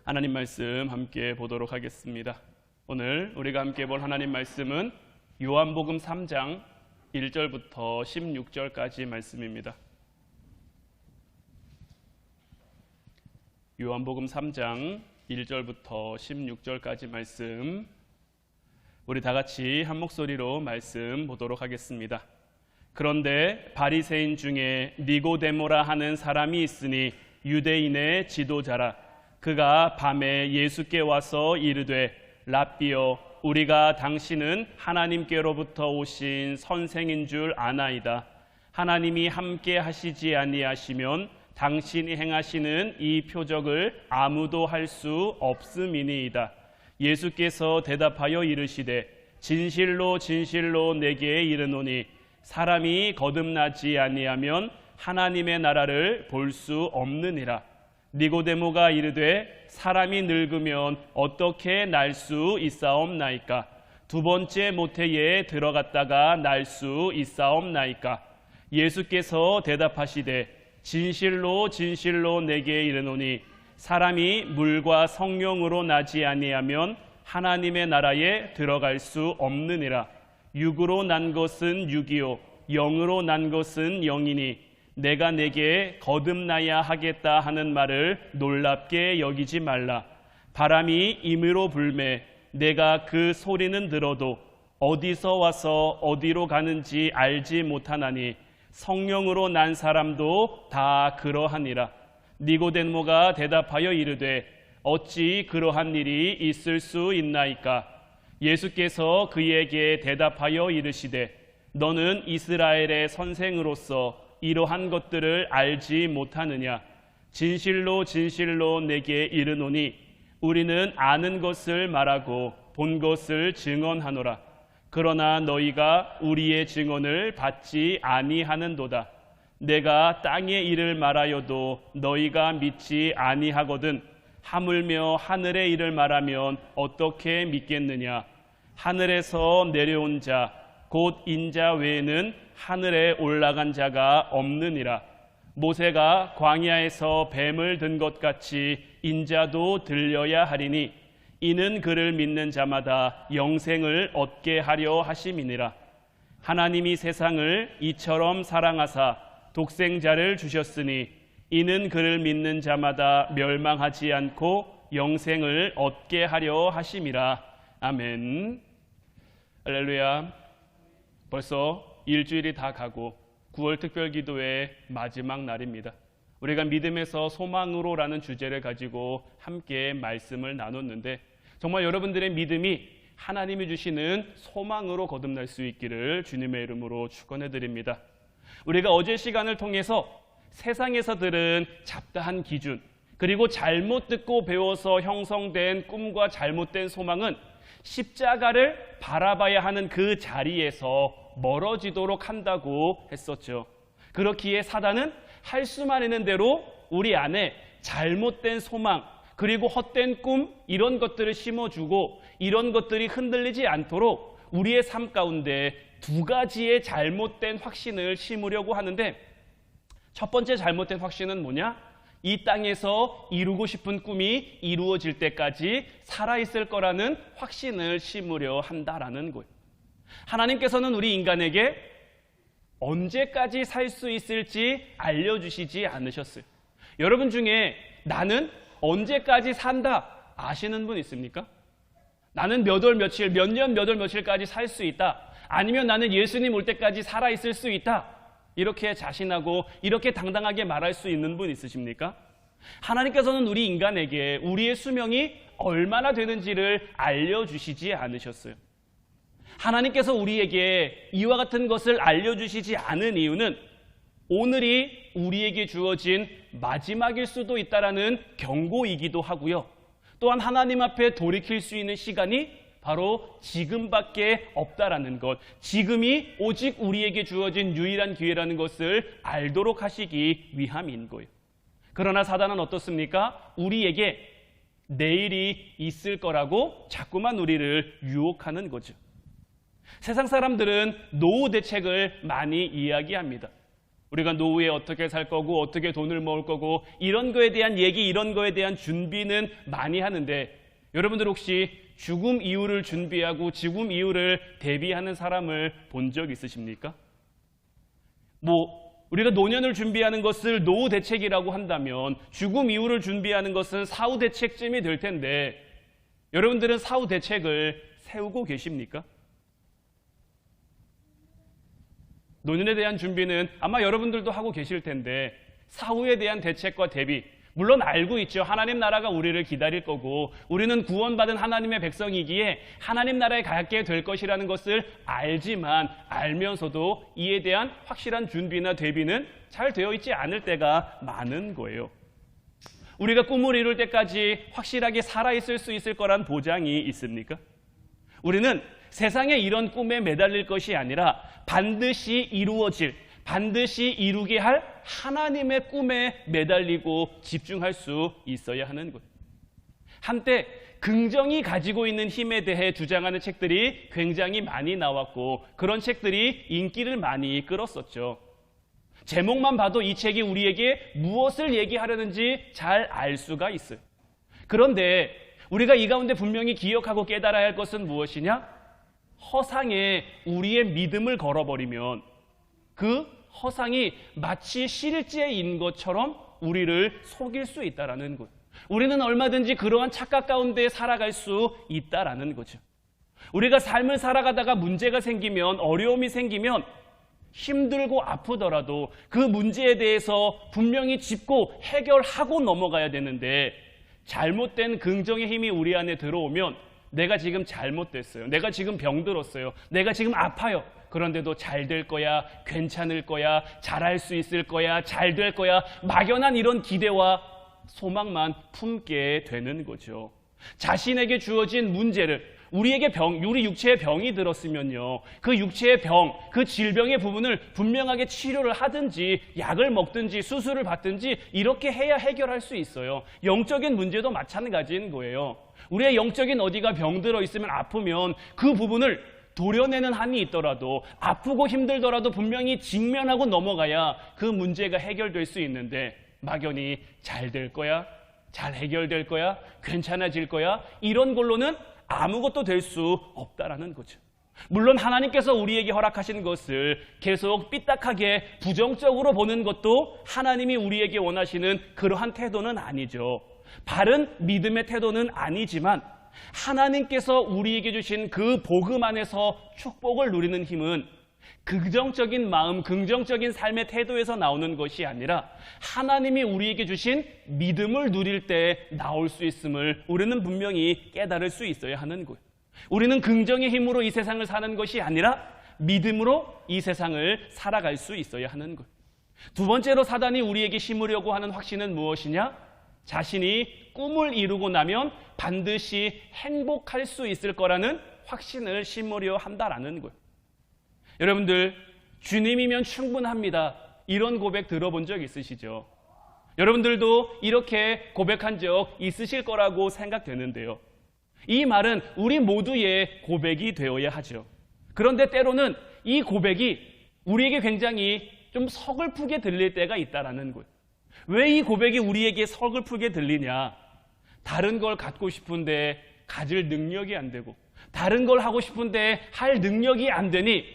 하나님 말씀 함께 보도록 하겠습니다. 오늘 우리가 함께 볼 하나님 말씀은 요한복음 3장 1절부터 16절까지 말씀입니다. 요한복음 3장 1절부터 16절까지 말씀, 우리 다 같이 한 목소리로 말씀 보도록 하겠습니다. 그런데 바리새인 중에 니고데모라 하는 사람이 있으니 유대인의 지도자라. 그가 밤에 예수께 와서 이르되 랍비여, 우리가 당신은 하나님께로부터 오신 선생인 줄 아나이다. 하나님이 함께 하시지 아니하시면 당신이 행하시는 이 표적을 아무도 할 수 없음이니이다. 예수께서 대답하여 이르시되 진실로 진실로 내게 이르노니 사람이 거듭나지 아니하면 하나님의 나라를 볼 수 없느니라. 니고데모가 이르되 사람이 늙으면 어떻게 날 수 있사옵나이까? 두 번째 모태에 들어갔다가 날 수 있사옵나이까? 예수께서 대답하시되 진실로 진실로 내게 이르노니 사람이 물과 성령으로 나지 아니하면 하나님의 나라에 들어갈 수 없느니라. 육으로 난 것은 육이요 영으로 난 것은 영이니 내가 내게 거듭나야 하겠다 하는 말을 놀랍게 여기지 말라. 바람이 임으로 불매 내가 그 소리는 들어도 어디서 와서 어디로 가는지 알지 못하나니 성령으로 난 사람도 다 그러하니라. 니고데모가 대답하여 이르되 어찌 그러한 일이 있을 수 있나이까? 예수께서 그에게 대답하여 이르시되 너는 이스라엘의 선생으로서 이러한 것들을 알지 못하느냐? 진실로 진실로 내게 이르노니 우리는 아는 것을 말하고 본 것을 증언하노라. 그러나 너희가 우리의 증언을 받지 아니하는도다. 내가 땅의 일을 말하여도 너희가 믿지 아니하거든 하물며 하늘의 일을 말하면 어떻게 믿겠느냐? 하늘에서 내려온 자 곧 인자 외에는 하늘에 올라간 자가 없느니라. 모세가 광야에서 뱀을 든 것 같이 인자도 들려야 하리니 이는 그를 믿는 자마다 영생을 얻게 하려 하심이니라. 하나님이 세상을 이처럼 사랑하사 독생자를 주셨으니 이는 그를 믿는 자마다 멸망하지 않고 영생을 얻게 하려 하심이라. 아멘. 할렐루야. 벌써 일주일이 다 가고 9월 특별기도의 마지막 날입니다. 우리가 믿음에서 소망으로라는 주제를 가지고 함께 말씀을 나눴는데 정말 여러분들의 믿음이 하나님이 주시는 소망으로 거듭날 수 있기를 주님의 이름으로 축원해드립니다. 우리가 어제 시간을 통해서 세상에서 들은 잡다한 기준 그리고 잘못 듣고 배워서 형성된 꿈과 잘못된 소망은 십자가를 바라봐야 하는 그 자리에서 멀어지도록 한다고 했었죠. 그렇기에 사단은 할 수만 있는 대로 우리 안에 잘못된 소망 그리고 헛된 꿈 이런 것들을 심어주고 이런 것들이 흔들리지 않도록 우리의 삶 가운데 두 가지의 잘못된 확신을 심으려고 하는데 첫 번째 잘못된 확신은 뭐냐? 이 땅에서 이루고 싶은 꿈이 이루어질 때까지 살아있을 거라는 확신을 심으려 한다라는 거예요. 하나님께서는 우리 인간에게 언제까지 살 수 있을지 알려주시지 않으셨어요. 여러분 중에 나는 언제까지 산다 아시는 분 있습니까? 나는 몇 월 며칠, 몇 년 몇 월 며칠까지 살 수 있다. 아니면 나는 예수님 올 때까지 살아있을 수 있다. 이렇게 자신하고 이렇게 당당하게 말할 수 있는 분 있으십니까? 하나님께서는 우리 인간에게 우리의 수명이 얼마나 되는지를 알려주시지 않으셨어요. 하나님께서 우리에게 이와 같은 것을 알려주시지 않은 이유는 오늘이 우리에게 주어진 마지막일 수도 있다라는 경고이기도 하고요. 또한 하나님 앞에 돌이킬 수 있는 시간이 바로 지금밖에 없다라는 것, 지금이 오직 우리에게 주어진 유일한 기회라는 것을 알도록 하시기 위함인 거예요. 그러나 사단은 어떻습니까? 우리에게 내일이 있을 거라고 자꾸만 우리를 유혹하는 거죠. 세상 사람들은 노후 대책을 많이 이야기합니다. 우리가 노후에 어떻게 살 거고 어떻게 돈을 모을 거고 이런 거에 대한 얘기, 이런 거에 대한 준비는 많이 하는데 여러분들 혹시 죽음 이후를 준비하고 죽음 이후를 대비하는 사람을 본 적 있으십니까? 우리가 노년을 준비하는 것을 노후 대책이라고 한다면 죽음 이후를 준비하는 것은 사후 대책쯤이 될 텐데 여러분들은 사후 대책을 세우고 계십니까? 노년에 대한 준비는 아마 여러분들도 하고 계실 텐데 사후에 대한 대책과 대비, 물론 알고 있죠. 하나님 나라가 우리를 기다릴 거고 우리는 구원받은 하나님의 백성이기에 하나님 나라에 가게 될 것이라는 것을 알지만 알면서도 이에 대한 확실한 준비나 대비는 잘 되어 있지 않을 때가 많은 거예요. 우리가 꿈을 이룰 때까지 확실하게 살아있을 수 있을 거란 보장이 있습니까? 우리는 세상에 이런 꿈에 매달릴 것이 아니라 반드시 이루어질, 반드시 이루게 할 하나님의 꿈에 매달리고 집중할 수 있어야 하는 것. 한때 긍정이 가지고 있는 힘에 대해 주장하는 책들이 굉장히 많이 나왔고 그런 책들이 인기를 많이 끌었었죠. 제목만 봐도 이 책이 우리에게 무엇을 얘기하려는지 잘 알 수가 있어요. 그런데 우리가 이 가운데 분명히 기억하고 깨달아야 할 것은 무엇이냐? 허상에 우리의 믿음을 걸어버리면 그 허상이 마치 실제인 것처럼 우리를 속일 수 있다는 것. 우리는 얼마든지 그러한 착각 가운데 살아갈 수 있다는 거죠. 우리가 삶을 살아가다가 문제가 생기면, 어려움이 생기면 힘들고 아프더라도 그 문제에 대해서 분명히 짚고 해결하고 넘어가야 되는데 잘못된 긍정의 힘이 우리 안에 들어오면 내가 지금 잘못됐어요. 내가 지금 병들었어요. 내가 지금 아파요. 그런데도 잘 될 거야, 괜찮을 거야, 잘할 수 있을 거야, 잘 될 거야, 막연한 이런 기대와 소망만 품게 되는 거죠. 자신에게 주어진 문제를, 우리에게 우리 육체에 병이 들었으면요, 그 육체의 병, 그 질병의 부분을 분명하게 치료를 하든지 약을 먹든지 수술을 받든지 이렇게 해야 해결할 수 있어요. 영적인 문제도 마찬가지인 거예요. 우리의 영적인 어디가 병들어 있으면, 아프면 그 부분을 도려내는 한이 있더라도, 아프고 힘들더라도 분명히 직면하고 넘어가야 그 문제가 해결될 수 있는데 막연히 잘 될 거야, 잘 해결될 거야, 괜찮아질 거야, 이런 걸로는 아무것도 될 수 없다라는 거죠. 물론 하나님께서 우리에게 허락하신 것을 계속 삐딱하게 부정적으로 보는 것도 하나님이 우리에게 원하시는 그러한 태도는 아니죠. 바른 믿음의 태도는 아니지만 하나님께서 우리에게 주신 그 복음 안에서 축복을 누리는 힘은 긍정적인 마음, 긍정적인 삶의 태도에서 나오는 것이 아니라 하나님이 우리에게 주신 믿음을 누릴 때 나올 수 있음을 우리는 분명히 깨달을 수 있어야 하는 거예요. 우리는 긍정의 힘으로 이 세상을 사는 것이 아니라 믿음으로 이 세상을 살아갈 수 있어야 하는 거예요. 두 번째로 사단이 우리에게 심으려고 하는 확신은 무엇이냐? 자신이 꿈을 이루고 나면 반드시 행복할 수 있을 거라는 확신을 심으려 한다라는 거예요. 여러분들, 주님이면 충분합니다. 이런 고백 들어본 적 있으시죠? 여러분들도 이렇게 고백한 적 있으실 거라고 생각되는데요. 이 말은 우리 모두의 고백이 되어야 하죠. 그런데 때로는 이 고백이 우리에게 굉장히 좀 서글프게 들릴 때가 있다라는 거예요. 왜 이 고백이 우리에게 서글프게 들리냐? 다른 걸 갖고 싶은데 가질 능력이 안 되고, 다른 걸 하고 싶은데 할 능력이 안 되니,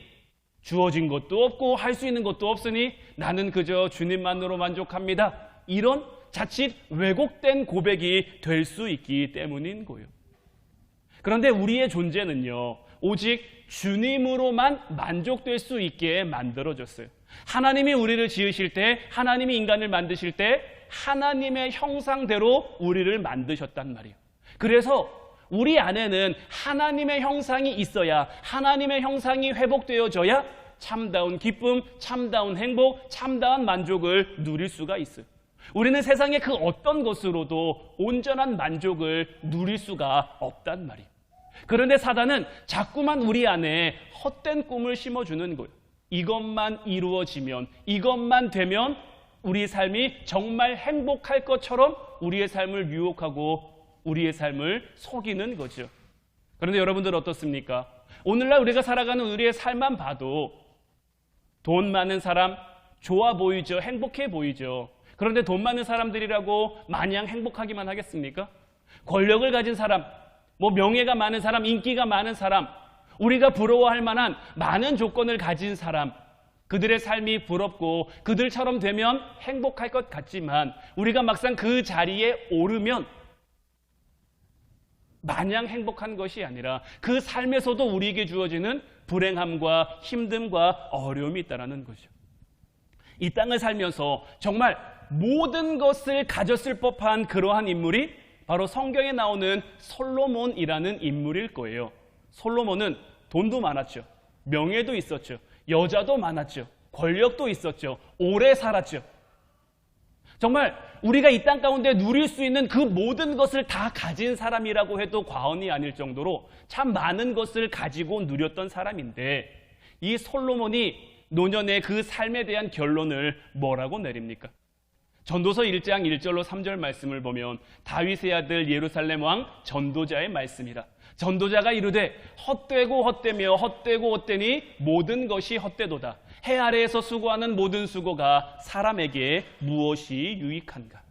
주어진 것도 없고 할 수 있는 것도 없으니 나는 그저 주님만으로 만족합니다. 이런 자칫 왜곡된 고백이 될 수 있기 때문인 거예요. 그런데 우리의 존재는요, 오직 주님으로만 만족될 수 있게 만들어졌어요. 하나님이 우리를 지으실 때, 하나님이 인간을 만드실 때 하나님의 형상대로 우리를 만드셨단 말이에요. 그래서 우리 안에는 하나님의 형상이 있어야, 하나님의 형상이 회복되어져야 참다운 기쁨, 참다운 행복, 참다운 만족을 누릴 수가 있어요. 우리는 세상의 그 어떤 것으로도 온전한 만족을 누릴 수가 없단 말이에요. 그런데 사단은 자꾸만 우리 안에 헛된 꿈을 심어주는 거예요. 이것만 이루어지면, 이것만 되면 우리의 삶이 정말 행복할 것처럼 우리의 삶을 유혹하고 우리의 삶을 속이는 거죠. 그런데 여러분들 어떻습니까? 오늘날 우리가 살아가는 우리의 삶만 봐도 돈 많은 사람, 좋아 보이죠. 행복해 보이죠. 그런데 돈 많은 사람들이라고 마냥 행복하기만 하겠습니까? 권력을 가진 사람, 명예가 많은 사람, 인기가 많은 사람, 우리가 부러워할 만한 많은 조건을 가진 사람, 그들의 삶이 부럽고 그들처럼 되면 행복할 것 같지만 우리가 막상 그 자리에 오르면 마냥 행복한 것이 아니라 그 삶에서도 우리에게 주어지는 불행함과 힘듦과 어려움이 있다는 거죠. 이 땅을 살면서 정말 모든 것을 가졌을 법한 그러한 인물이 바로 성경에 나오는 솔로몬이라는 인물일 거예요. 솔로몬은 돈도 많았죠. 명예도 있었죠. 여자도 많았죠. 권력도 있었죠. 오래 살았죠. 정말 우리가 이 땅 가운데 누릴 수 있는 그 모든 것을 다 가진 사람이라고 해도 과언이 아닐 정도로 참 많은 것을 가지고 누렸던 사람인데 이 솔로몬이 노년의 그 삶에 대한 결론을 뭐라고 내립니까? 전도서 1장 1절로 3절 말씀을 보면 다윗의 아들 예루살렘 왕 전도자의 말씀이라. 전도자가 이르되 헛되고 헛되며 헛되고 헛되니 모든 것이 헛되도다. 해 아래에서 수고하는 모든 수고가 사람에게 무엇이 유익한가?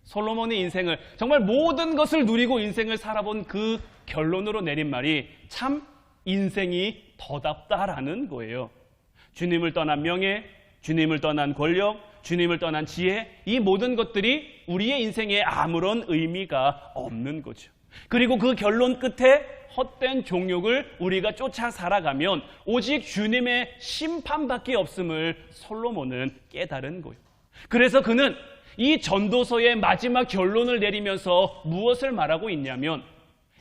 솔로몬의 인생을 정말 모든 것을 누리고 인생을 살아본 그 결론으로 내린 말이 참 인생이 더답다라는 거예요. 주님을 떠난 명예, 주님을 떠난 권력, 주님을 떠난 지혜, 이 모든 것들이 우리의 인생에 아무런 의미가 없는 거죠. 그리고 그 결론 끝에 헛된 종욕을 우리가 쫓아 살아가면 오직 주님의 심판밖에 없음을 솔로몬은 깨달은 거예요. 그래서 그는 이 전도서의 마지막 결론을 내리면서 무엇을 말하고 있냐면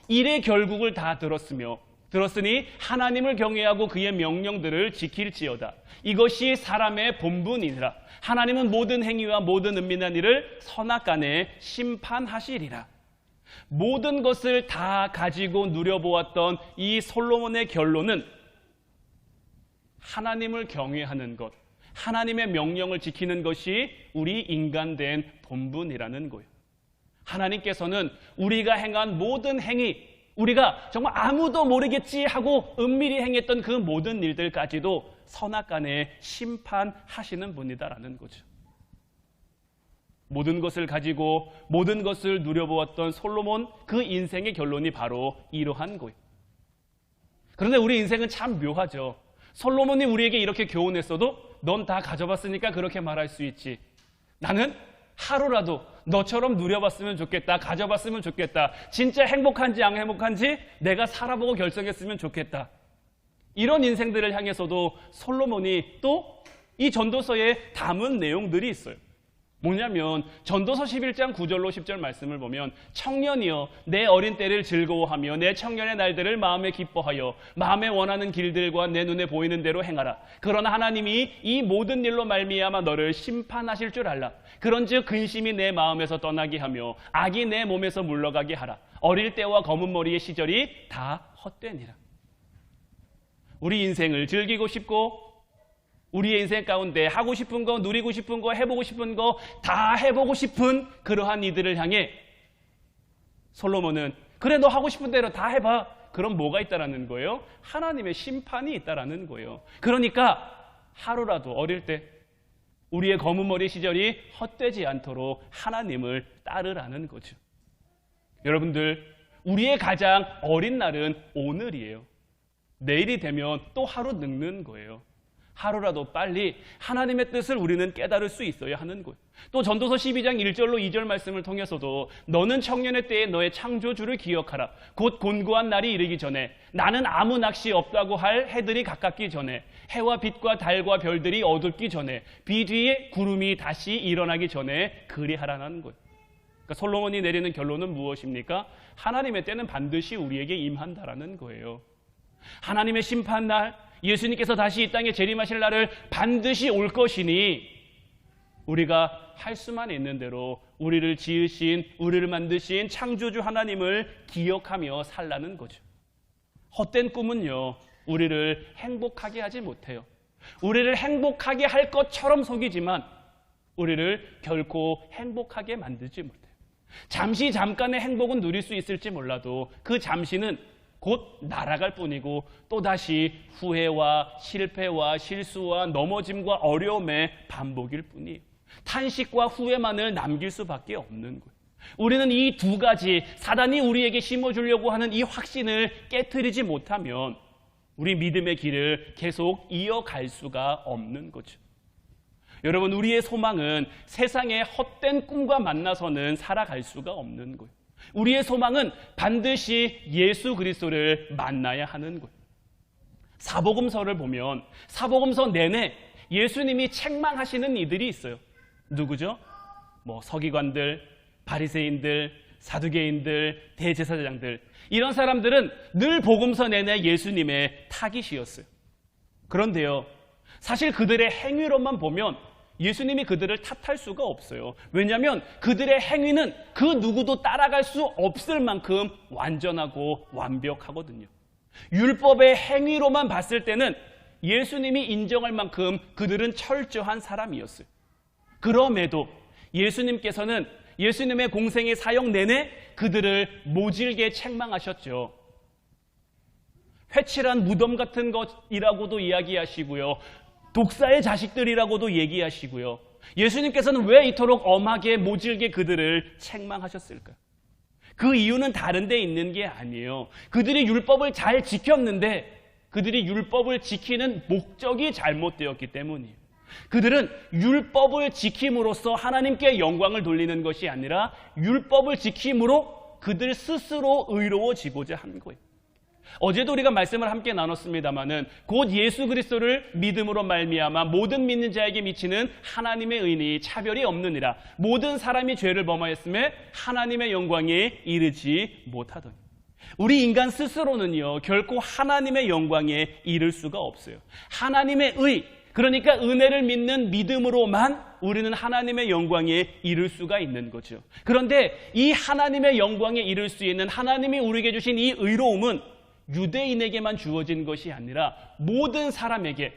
일의 결국을 다 들었으니 하나님을 경외하고 그의 명령들을 지킬지어다. 이것이 사람의 본분이니라. 하나님은 모든 행위와 모든 은밀한 일을 선악간에 심판하시리라. 모든 것을 다 가지고 누려보았던 이 솔로몬의 결론은 하나님을 경외하는 것, 하나님의 명령을 지키는 것이 우리 인간된 본분이라는 거예요. 하나님께서는 우리가 행한 모든 행위, 우리가 정말 아무도 모르겠지 하고 은밀히 행했던 그 모든 일들까지도 선악간에 심판하시는 분이다라는 거죠. 모든 것을 가지고 모든 것을 누려보았던 솔로몬, 그 인생의 결론이 바로 이러한 거예요. 그런데 우리 인생은 참 묘하죠. 솔로몬이 우리에게 이렇게 교훈했어도 넌 다 가져봤으니까 그렇게 말할 수 있지. 나는 하루라도 너처럼 누려봤으면 좋겠다. 가져봤으면 좋겠다. 진짜 행복한지 안 행복한지 내가 살아보고 결정했으면 좋겠다. 이런 인생들을 향해서도 솔로몬이 또 이 전도서에 담은 내용들이 있어요. 뭐냐면 전도서 11장 9절로 10절 말씀을 보면 청년이여 내 어린 때를 즐거워하며 내 청년의 날들을 마음에 기뻐하여 마음에 원하는 길들과 내 눈에 보이는 대로 행하라. 그러나 하나님이 이 모든 일로 말미암아 너를 심판하실 줄 알라. 그런즉 근심이 내 마음에서 떠나게 하며 악이 내 몸에서 물러가게 하라. 어릴 때와 검은 머리의 시절이 다 헛되니라. 우리 인생을 즐기고 싶고 우리의 인생 가운데 하고 싶은 거, 누리고 싶은 거, 해보고 싶은 거 다 해보고 싶은 그러한 이들을 향해 솔로몬은 그래 너 하고 싶은 대로 다 해봐. 그럼 뭐가 있다라는 거예요? 하나님의 심판이 있다라는 거예요. 그러니까 하루라도 어릴 때 우리의 검은 머리 시절이 헛되지 않도록 하나님을 따르라는 거죠. 여러분들, 우리의 가장 어린 날은 오늘이에요. 내일이 되면 또 하루 늙는 거예요. 하루라도 빨리 하나님의 뜻을 우리는 깨달을 수 있어야 하는 거예요. 또 전도서 12장 1절로 2절 말씀을 통해서도 너는 청년의 때에 너의 창조주를 기억하라. 곧 곤고한 날이 이르기 전에 나는 아무 낚시 없다고 할 해들이 가깝기 전에 해와 빛과 달과 별들이 어둡기 전에 비 뒤에 구름이 다시 일어나기 전에 그리하라는 거예요. 그러니까 솔로몬이 내리는 결론은 무엇입니까? 하나님의 때는 반드시 우리에게 임한다라는 거예요. 하나님의 심판날, 예수님께서 다시 이 땅에 재림하실 날을 반드시 올 것이니 우리가 할 수만 있는 대로 우리를 지으신, 우리를 만드신 창조주 하나님을 기억하며 살라는 거죠. 헛된 꿈은요, 우리를 행복하게 하지 못해요. 우리를 행복하게 할 것처럼 속이지만 우리를 결코 행복하게 만들지 못해요. 잠깐의 행복은 누릴 수 있을지 몰라도 그 잠시는 곧 날아갈 뿐이고 또다시 후회와 실패와 실수와 넘어짐과 어려움의 반복일 뿐이에요. 탄식과 후회만을 남길 수밖에 없는 거예요. 우리는 이 두 가지 사단이 우리에게 심어주려고 하는 이 확신을 깨트리지 못하면 우리 믿음의 길을 계속 이어갈 수가 없는 거죠. 여러분, 우리의 소망은 세상의 헛된 꿈과 만나서는 살아갈 수가 없는 거예요. 우리의 소망은 반드시 예수 그리스도를 만나야 하는 거예요. 사복음서를 보면 사복음서 내내 예수님이 책망하시는 이들이 있어요. 누구죠? 서기관들, 바리새인들, 사두개인들, 대제사장들, 이런 사람들은 늘 복음서 내내 예수님의 타깃이었어요. 그런데요, 사실 그들의 행위로만 보면 예수님이 그들을 탓할 수가 없어요. 왜냐하면 그들의 행위는 그 누구도 따라갈 수 없을 만큼 완전하고 완벽하거든요. 율법의 행위로만 봤을 때는 예수님이 인정할 만큼 그들은 철저한 사람이었어요. 그럼에도 예수님께서는 예수님의 공생의 사역 내내 그들을 모질게 책망하셨죠. 회칠한 무덤 같은 것이라고도 이야기하시고요. 독사의 자식들이라고도 얘기하시고요. 예수님께서는 왜 이토록 엄하게 모질게 그들을 책망하셨을까요? 그 이유는 다른 데 있는 게 아니에요. 그들이 율법을 잘 지켰는데 그들이 율법을 지키는 목적이 잘못되었기 때문이에요. 그들은 율법을 지킴으로써 하나님께 영광을 돌리는 것이 아니라 율법을 지킴으로 그들 스스로 의로워지고자 한 거예요. 어제도 우리가 말씀을 함께 나눴습니다마는 곧 예수 그리스도를 믿음으로 말미암아 모든 믿는 자에게 미치는 하나님의 의니 차별이 없느니라. 모든 사람이 죄를 범하였음에 하나님의 영광에 이르지 못하더니. 우리 인간 스스로는요, 결코 하나님의 영광에 이를 수가 없어요. 하나님의 의, 그러니까 은혜를 믿는 믿음으로만 우리는 하나님의 영광에 이를 수가 있는 거죠. 그런데 이 하나님의 영광에 이를 수 있는 하나님이 우리에게 주신 이 의로움은 유대인에게만 주어진 것이 아니라 모든 사람에게,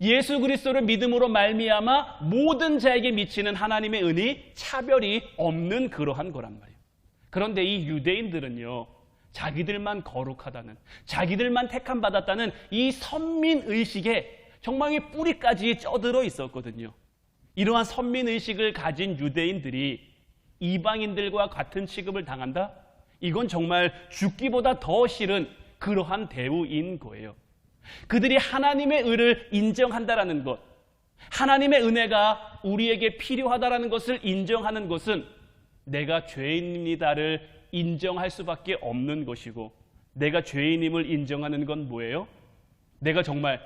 예수 그리스도를 믿음으로 말미암아 모든 자에게 미치는 하나님의 은혜, 차별이 없는 그러한 거란 말이에요. 그런데 이 유대인들은요, 자기들만 거룩하다는, 자기들만 택함받았다는 이 선민의식에 정말 이 뿌리까지 쪄들어 있었거든요. 이러한 선민의식을 가진 유대인들이 이방인들과 같은 취급을 당한다? 이건 정말 죽기보다 더 싫은 그러한 대우인 거예요. 그들이 하나님의 의를 인정한다라는 것, 하나님의 은혜가 우리에게 필요하다라는 것을 인정하는 것은 내가 죄인입니다를 인정할 수밖에 없는 것이고, 내가 죄인임을 인정하는 건 뭐예요? 내가 정말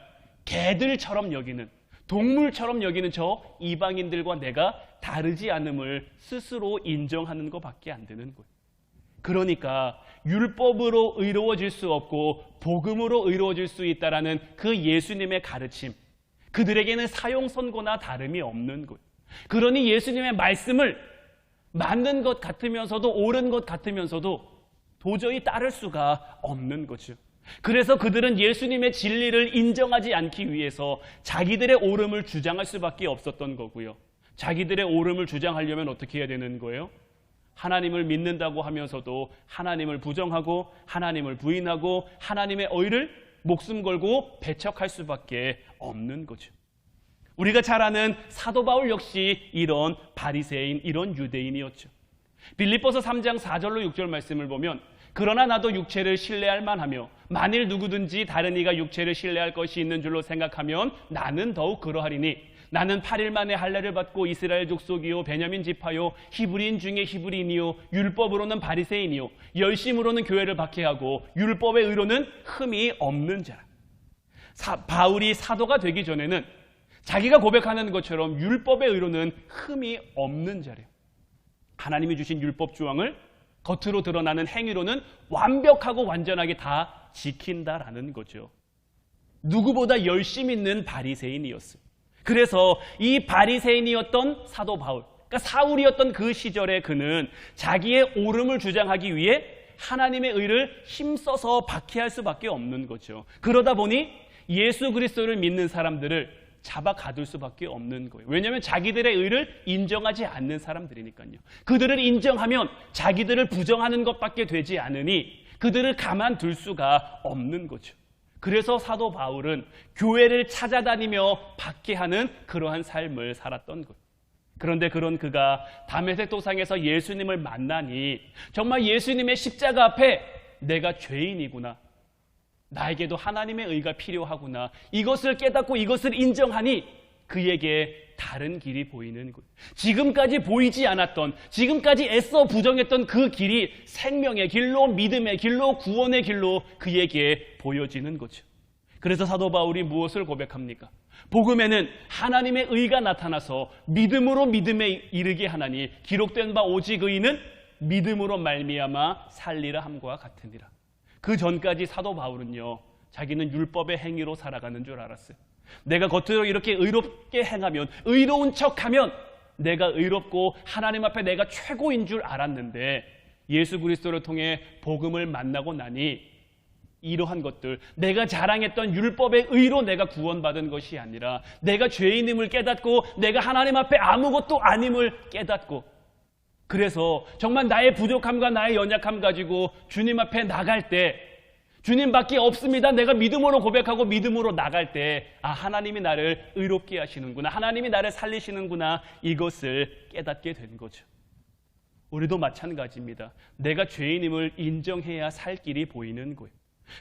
개들처럼 여기는, 동물처럼 여기는 저 이방인들과 내가 다르지 않음을 스스로 인정하는 것밖에 안 되는 거예요. 그러니까 율법으로 의로워질 수 없고 복음으로 의로워질 수 있다라는 그 예수님의 가르침, 그들에게는 사형선고나 다름이 없는 거예요. 그러니 예수님의 말씀을 맞는 것 같으면서도 옳은 것 같으면서도 도저히 따를 수가 없는 거죠. 그래서 그들은 예수님의 진리를 인정하지 않기 위해서 자기들의 옳음을 주장할 수밖에 없었던 거고요. 자기들의 옳음을 주장하려면 어떻게 해야 되는 거예요? 하나님을 믿는다고 하면서도 하나님을 부정하고 하나님을 부인하고 하나님의 의를 목숨 걸고 배척할 수밖에 없는 거죠. 우리가 잘 아는 사도 바울 역시 이런 바리새인, 이런 유대인이었죠. 빌립보서 3장 4절로 6절 말씀을 보면, 그러나 나도 육체를 신뢰할 만하며 만일 누구든지 다른 이가 육체를 신뢰할 것이 있는 줄로 생각하면 나는 더욱 그러하리니, 나는 8일 만에 할례를 받고 이스라엘 족속이요 베냐민 지파요 히브리인 중에 히브리인이요 율법으로는 바리새인이요 열심으로는 교회를 박해하고 율법의 의로는 흠이 없는 자라. 바울이 사도가 되기 전에는 자기가 고백하는 것처럼 율법의 의로는 흠이 없는 자래요. 하나님이 주신 율법 조항을 겉으로 드러나는 행위로는 완벽하고 완전하게 다 지킨다라는 거죠. 누구보다 열심 있는 바리새인이었어요. 그래서 이 바리새인이었던 사도 바울, 그러니까 사울이었던 그 시절에 그는 자기의 옳음을 주장하기 위해 하나님의 의를 힘써서 박해할 수밖에 없는 거죠. 그러다 보니 예수 그리스도를 믿는 사람들을 잡아 가둘 수밖에 없는 거예요. 왜냐하면 자기들의 의를 인정하지 않는 사람들이니까요. 그들을 인정하면 자기들을 부정하는 것밖에 되지 않으니 그들을 가만둘 수가 없는 거죠. 그래서 사도 바울은 교회를 찾아다니며 박해하는 그러한 삶을 살았던 거예요. 그런데 그런 그가 다메섹 도상에서 예수님을 만나니 정말 예수님의 십자가 앞에 내가 죄인이구나, 나에게도 하나님의 의가 필요하구나, 이것을 깨닫고 이것을 인정하니 그에게 다른 길이 보이는 거예요. 지금까지 보이지 않았던, 지금까지 애써 부정했던 그 길이 생명의 길로, 믿음의 길로, 구원의 길로 그에게 보여지는 거죠. 그래서 사도 바울이 무엇을 고백합니까? 복음에는 하나님의 의가 나타나서 믿음으로 믿음에 이르게 하나니 기록된 바 오직 의인은 믿음으로 말미암아 살리라 함과 같으니라. 그 전까지 사도 바울은요, 자기는 율법의 행위로 살아가는 줄 알았어요. 내가 겉으로 이렇게 의롭게 행하면, 의로운 척하면 내가 의롭고 하나님 앞에 내가 최고인 줄 알았는데 예수 그리스도를 통해 복음을 만나고 나니 이러한 것들, 내가 자랑했던 율법의 의로 내가 구원받은 것이 아니라 내가 죄인임을 깨닫고 내가 하나님 앞에 아무것도 아님을 깨닫고, 그래서 정말 나의 부족함과 나의 연약함 가지고 주님 앞에 나갈 때 주님밖에 없습니다, 내가 믿음으로 고백하고 믿음으로 나갈 때 하나님이 나를 의롭게 하시는구나, 하나님이 나를 살리시는구나, 이것을 깨닫게 된 거죠. 우리도 마찬가지입니다. 내가 죄인임을 인정해야 살 길이 보이는 거예요.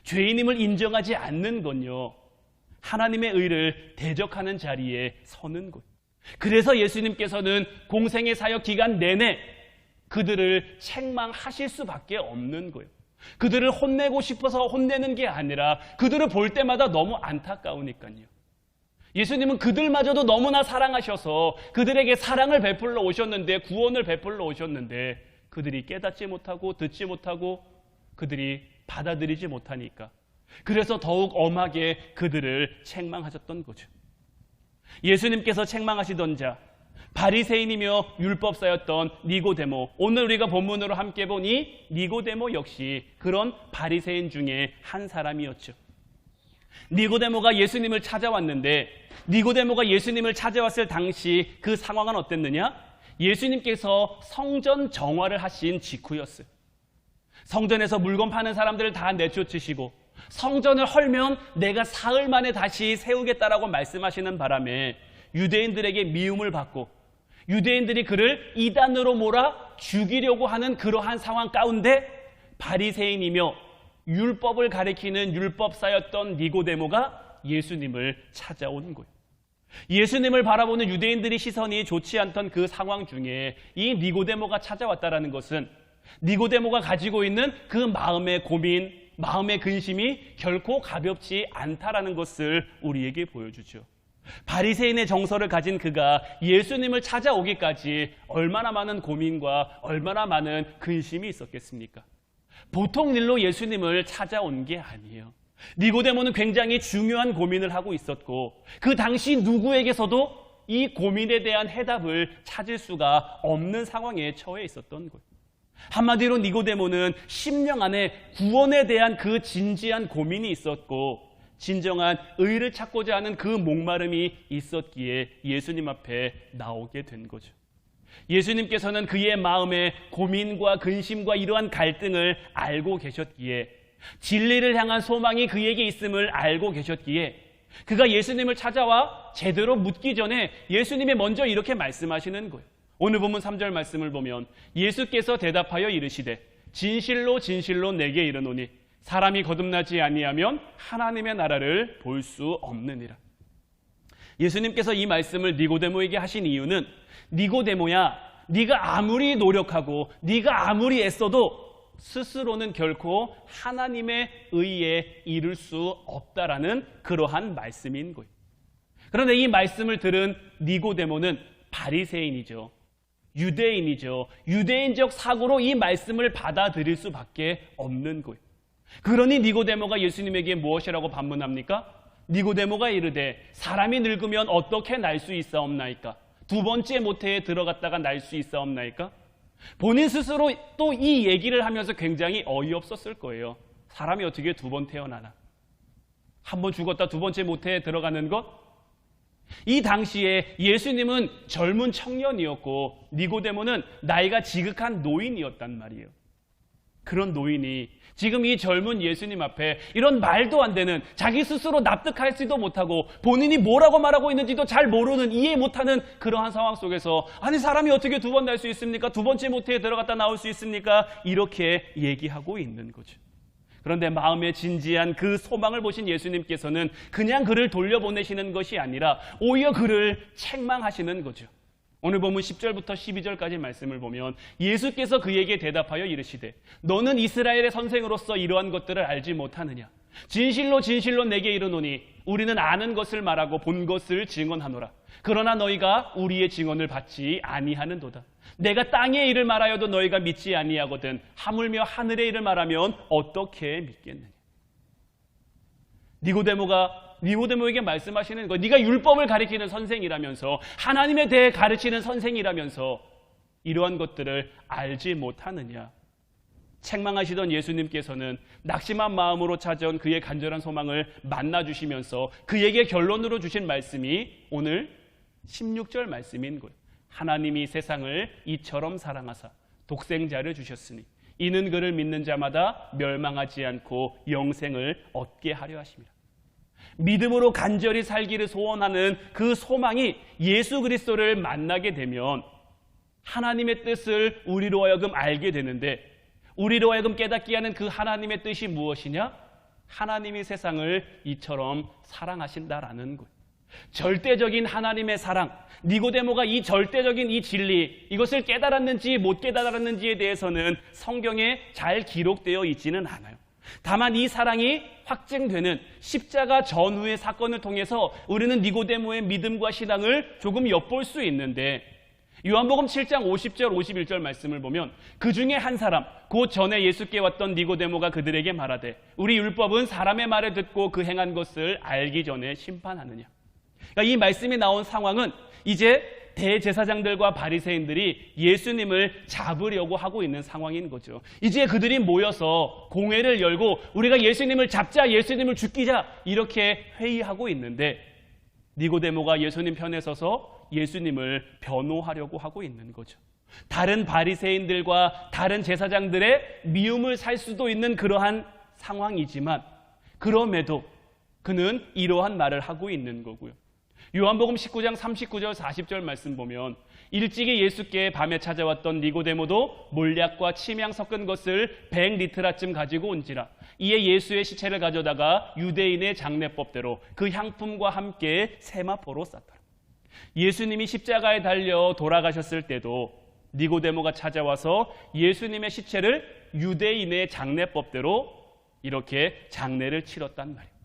죄인임을 인정하지 않는 건요, 하나님의 의를 대적하는 자리에 서는 거예요. 그래서 예수님께서는 공생의 사역 기간 내내 그들을 책망하실 수밖에 없는 거예요. 그들을 혼내고 싶어서 혼내는 게 아니라 그들을 볼 때마다 너무 안타까우니까요. 예수님은 그들마저도 너무나 사랑하셔서 그들에게 사랑을 베풀러 오셨는데, 구원을 베풀러 오셨는데 그들이 깨닫지 못하고 듣지 못하고 그들이 받아들이지 못하니까, 그래서 더욱 엄하게 그들을 책망하셨던 거죠. 예수님께서 책망하시던 자, 바리새인이며 율법사였던 니고데모, 오늘 우리가 본문으로 함께 본 이 니고데모 역시 그런 바리새인 중에 한 사람이었죠. 니고데모가 예수님을 찾아왔는데, 니고데모가 예수님을 찾아왔을 당시 그 상황은 어땠느냐? 예수님께서 성전 정화를 하신 직후였어요. 성전에서 물건 파는 사람들을 다 내쫓으시고 성전을 헐면 내가 사흘 만에 다시 세우겠다라고 말씀하시는 바람에 유대인들에게 미움을 받고 유대인들이 그를 이단으로 몰아 죽이려고 하는 그러한 상황 가운데 바리새인이며 율법을 가리키는 율법사였던 니고데모가 예수님을 찾아온 거예요. 예수님을 바라보는 유대인들의 시선이 좋지 않던 그 상황 중에 이 니고데모가 찾아왔다는 것은 니고데모가 가지고 있는 그 마음의 고민, 마음의 근심이 결코 가볍지 않다라는 것을 우리에게 보여주죠. 바리새인의 정서를 가진 그가 예수님을 찾아오기까지 얼마나 많은 고민과 얼마나 많은 근심이 있었겠습니까? 보통 일로 예수님을 찾아온 게 아니에요. 니고데모는 굉장히 중요한 고민을 하고 있었고 그 당시 누구에게서도 이 고민에 대한 해답을 찾을 수가 없는 상황에 처해 있었던 거예요. 한마디로 니고데모는 심령 안에 구원에 대한 그 진지한 고민이 있었고 진정한 의를 찾고자 하는 그 목마름이 있었기에 예수님 앞에 나오게 된 거죠. 예수님께서는 그의 마음의 고민과 근심과 이러한 갈등을 알고 계셨기에 진리를 향한 소망이 그에게 있음을 알고 계셨기에 그가 예수님을 찾아와 제대로 묻기 전에 예수님이 먼저 이렇게 말씀하시는 거예요. 오늘 본문 3절 말씀을 보면 예수께서 대답하여 이르시되 진실로 진실로 내게 이르노니 사람이 거듭나지 아니하면 하나님의 나라를 볼 수 없느니라. 예수님께서 이 말씀을 니고데모에게 하신 이유는 니고데모야, 네가 아무리 노력하고 네가 아무리 애써도 스스로는 결코 하나님의 의에 이를 수 없다라는 그러한 말씀인 거예요. 그런데 이 말씀을 들은 니고데모는 바리새인이죠. 유대인이죠. 유대인적 사고로 이 말씀을 받아들일 수밖에 없는 거예요. 그러니 니고데모가 예수님에게 무엇이라고 반문합니까? 니고데모가 이르되 사람이 늙으면 어떻게 날 수 있사옵나이까? 두 번째 모태에 들어갔다가 날 수 있사옵나이까? 본인 스스로 또 이 얘기를 하면서 굉장히 어이없었을 거예요. 사람이 어떻게 두 번 태어나나? 한 번 죽었다 두 번째 모태에 들어가는 것? 이 당시에 예수님은 젊은 청년이었고 니고데모는 나이가 지극한 노인이었단 말이에요. 그런 노인이 지금 이 젊은 예수님 앞에 이런 말도 안 되는, 자기 스스로 납득하지도 못하고 본인이 뭐라고 말하고 있는지도 잘 모르는, 이해 못하는 그러한 상황 속에서, 아니 사람이 어떻게 두 번 날 수 있습니까? 두 번째 모태에 들어갔다 나올 수 있습니까? 이렇게 얘기하고 있는 거죠. 그런데 마음에 진지한 그 소망을 보신 예수님께서는 그냥 그를 돌려보내시는 것이 아니라 오히려 그를 책망하시는 거죠. 오늘 본문 10절부터 12절까지 말씀을 보면 예수께서 그에게 대답하여 이르시되 너는 이스라엘의 선생으로서 이러한 것들을 알지 못하느냐? 진실로 진실로 내게 이르노니 우리는 아는 것을 말하고 본 것을 증언하노라. 그러나 너희가 우리의 증언을 받지 아니하는도다. 내가 땅의 일을 말하여도 너희가 믿지 아니하거든 하물며 하늘의 일을 말하면 어떻게 믿겠느냐? 니고데모에게 말씀하시는 거, 네가 율법을 가르치는 선생이라면서, 하나님에 대해 가르치는 선생이라면서 이러한 것들을 알지 못하느냐? 책망하시던 예수님께서는 낙심한 마음으로 찾아온 그의 간절한 소망을 만나주시면서 그에게 결론으로 주신 말씀이 오늘 16절 말씀인 거예요. 하나님이 세상을 이처럼 사랑하사 독생자를 주셨으니 이는 그를 믿는 자마다 멸망하지 않고 영생을 얻게 하려 하십니다. 믿음으로 간절히 살기를 소원하는 그 소망이 예수 그리스도를 만나게 되면 하나님의 뜻을 우리로 하여금 알게 되는데, 우리로 하여금 깨닫게 하는 그 하나님의 뜻이 무엇이냐? 하나님이 세상을 이처럼 사랑하신다라는 거예요. 절대적인 하나님의 사랑, 니고데모가 이 절대적인 이 진리, 이것을 깨달았는지 못 깨달았는지에 대해서는 성경에 잘 기록되어 있지는 않아요. 다만 이 사랑이 확증되는 십자가 전후의 사건을 통해서 우리는 니고데모의 믿음과 신앙을 조금 엿볼 수 있는데, 요한복음 7장 50절 51절 말씀을 보면 그 중에 한 사람, 곧 전에 예수께 왔던 니고데모가 그들에게 말하되 우리 율법은 사람의 말을 듣고 그 행한 것을 알기 전에 심판하느냐? 그러니까 이 말씀이 나온 상황은 이제 대제사장들과 바리새인들이 예수님을 잡으려고 하고 있는 상황인 거죠. 이제 그들이 모여서 공회를 열고 우리가 예수님을 잡자, 예수님을 죽이자, 이렇게 회의하고 있는데 니고데모가 예수님 편에 서서 예수님을 변호하려고 하고 있는 거죠. 다른 바리새인들과 다른 제사장들의 미움을 살 수도 있는 그러한 상황이지만 그럼에도 그는 이러한 말을 하고 있는 거고요. 요한복음 19장 39절 40절 말씀 보면 일찍이 예수께 밤에 찾아왔던 니고데모도 몰약과 침향 섞은 것을 100리트라쯤 가지고 온지라. 이에 예수의 시체를 가져다가 유대인의 장례법대로 그 향품과 함께 세마포로 쌌더라. 예수님이 십자가에 달려 돌아가셨을 때도 니고데모가 찾아와서 예수님의 시체를 유대인의 장례법대로 이렇게 장례를 치렀단 말이에요.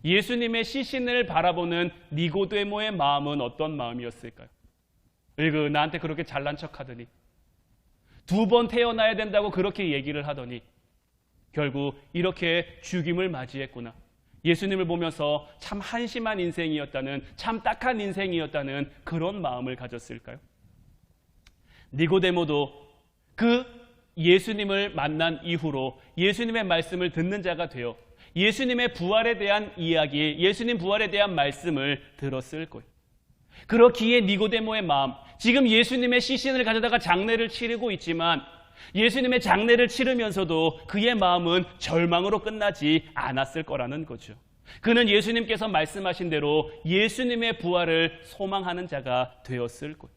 예수님의 시신을 바라보는 니고데모의 마음은 어떤 마음이었을까요? 나한테 그렇게 잘난 척하더니, 2번 태어나야 된다고 그렇게 얘기를 하더니 결국 이렇게 죽임을 맞이했구나. 예수님을 보면서 참 한심한 인생이었다는, 참 딱한 인생이었다는 그런 마음을 가졌을까요? 니고데모도 그 예수님을 만난 이후로 예수님의 말씀을 듣는 자가 되어 예수님의 부활에 대한 이야기, 예수님 부활에 대한 말씀을 들었을 거예요. 그렇기에 니고데모의 마음, 지금 예수님의 시신을 가져다가 장례를 치르고 있지만 예수님의 장례를 치르면서도 그의 마음은 절망으로 끝나지 않았을 거라는 거죠. 그는 예수님께서 말씀하신 대로 예수님의 부활을 소망하는 자가 되었을 거예요.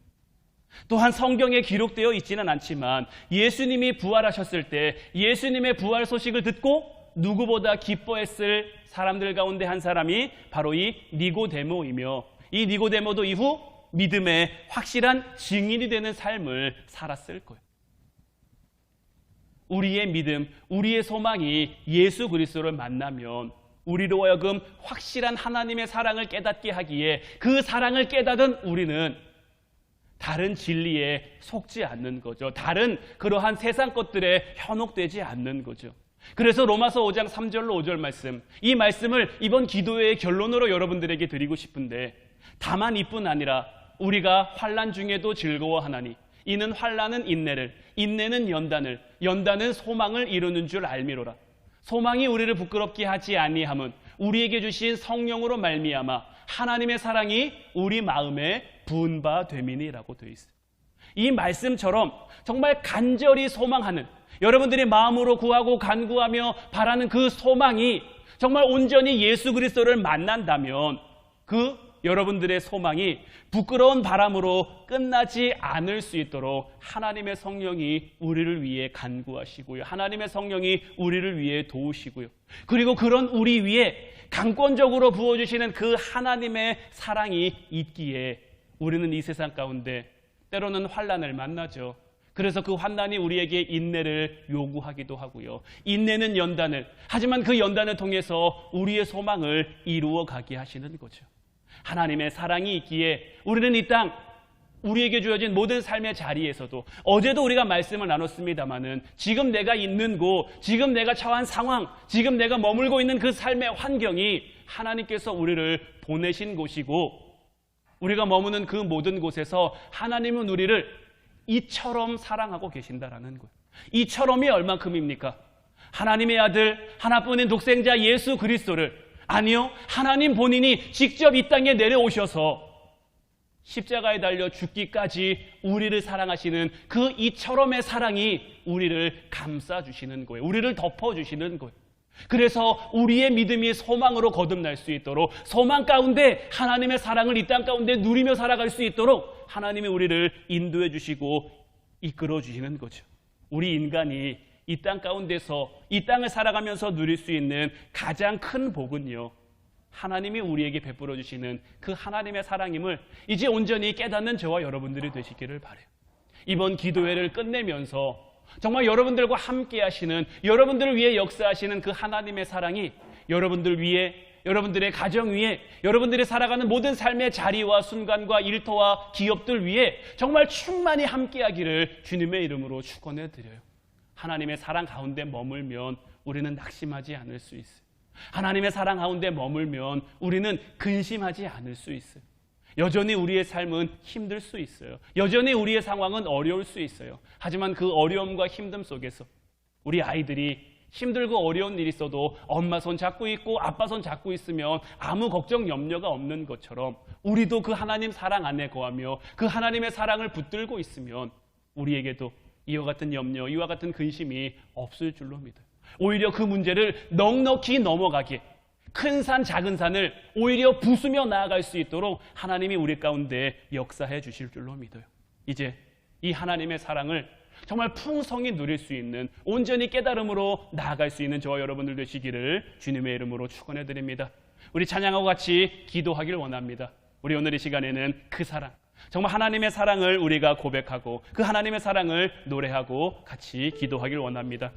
또한 성경에 기록되어 있지는 않지만 예수님이 부활하셨을 때 예수님의 부활 소식을 듣고 누구보다 기뻐했을 사람들 가운데 한 사람이 바로 이 니고데모이며, 이 니고데모도 이후 믿음의 확실한 증인이 되는 삶을 살았을 거예요. 우리의 믿음, 우리의 소망이 예수 그리스도를 만나면 우리로 하여금 확실한 하나님의 사랑을 깨닫게 하기에 그 사랑을 깨닫은 우리는 다른 진리에 속지 않는 거죠. 다른 그러한 세상 것들에 현혹되지 않는 거죠. 그래서 로마서 5장 3절로 5절 말씀, 이 말씀을 이번 기도회의 결론으로 여러분들에게 드리고 싶은데, 다만 이뿐 아니라 우리가 환난 중에도 즐거워하나니 이는 환난은 인내를, 인내는 연단을, 연단은 소망을 이루는 줄 알미로라. 소망이 우리를 부끄럽게 하지 아니함은 우리에게 주신 성령으로 말미암아 하나님의 사랑이 우리 마음에 부은 바 됨이니라고 되어 있어요. 이 말씀처럼 정말 간절히 소망하는, 여러분들이 마음으로 구하고 간구하며 바라는 그 소망이 정말 온전히 예수 그리스도를 만난다면 그 여러분들의 소망이 부끄러운 바람으로 끝나지 않을 수 있도록 하나님의 성령이 우리를 위해 간구하시고요. 하나님의 성령이 우리를 위해 도우시고요. 그리고 그런 우리 위에 강권적으로 부어주시는 그 하나님의 사랑이 있기에 우리는 이 세상 가운데 때로는 환난을 만나죠. 그래서 그 환난이 우리에게 인내를 요구하기도 하고요. 인내는 연단을, 하지만 그 연단을 통해서 우리의 소망을 이루어 가게 하시는 거죠. 하나님의 사랑이 있기에 우리는 이 땅, 우리에게 주어진 모든 삶의 자리에서도, 어제도 우리가 말씀을 나눴습니다마는 지금 내가 있는 곳, 지금 내가 처한 상황, 지금 내가 머물고 있는 그 삶의 환경이 하나님께서 우리를 보내신 곳이고, 우리가 머무는 그 모든 곳에서 하나님은 우리를 이처럼 사랑하고 계신다라는 거예요. 이처럼이 얼만큼입니까? 하나님의 아들, 하나뿐인 독생자 예수 그리스도를, 아니요, 하나님 본인이 직접 이 땅에 내려오셔서 십자가에 달려 죽기까지 우리를 사랑하시는 그 이처럼의 사랑이 우리를 감싸주시는 거예요. 우리를 덮어주시는 거예요. 그래서 우리의 믿음이 소망으로 거듭날 수 있도록, 소망 가운데 하나님의 사랑을 이 땅 가운데 누리며 살아갈 수 있도록 하나님이 우리를 인도해 주시고 이끌어 주시는 거죠. 우리 인간이 이 땅 가운데서 이 땅을 살아가면서 누릴 수 있는 가장 큰 복은요, 하나님이 우리에게 베풀어 주시는 그 하나님의 사랑임을 이제 온전히 깨닫는 저와 여러분들이 되시기를 바라요. 이번 기도회를 끝내면서 정말 여러분들과 함께 하시는, 여러분들을 위해 역사하시는 그 하나님의 사랑이 여러분들 위해, 여러분들의 가정 위에, 여러분들이 살아가는 모든 삶의 자리와 순간과 일터와 기업들 위에 정말 충만히 함께하기를 주님의 이름으로 축원해 드려요. 하나님의 사랑 가운데 머물면 우리는 낙심하지 않을 수 있어요. 하나님의 사랑 가운데 머물면 우리는 근심하지 않을 수 있어요. 여전히 우리의 삶은 힘들 수 있어요. 여전히 우리의 상황은 어려울 수 있어요. 하지만 그 어려움과 힘듦 속에서 우리 아이들이 힘들고 어려운 일이 있어도 엄마 손 잡고 있고 아빠 손 잡고 있으면 아무 걱정 염려가 없는 것처럼 우리도 그 하나님 사랑 안에 거하며 그 하나님의 사랑을 붙들고 있으면 우리에게도 이와 같은 염려, 이와 같은 근심이 없을 줄로 믿어요. 오히려 그 문제를 넉넉히 넘어가게, 큰 산 작은 산을 오히려 부수며 나아갈 수 있도록 하나님이 우리 가운데 역사해 주실 줄로 믿어요. 이제 이 하나님의 사랑을 정말 풍성히 누릴 수 있는, 온전히 깨달음으로 나아갈 수 있는 저와 여러분들 되시기를 주님의 이름으로 축원해 드립니다. 우리 찬양하고 같이 기도하길 원합니다. 우리 오늘 이 시간에는 그 사랑, 정말 하나님의 사랑을 우리가 고백하고 그 하나님의 사랑을 노래하고 같이 기도하길 원합니다.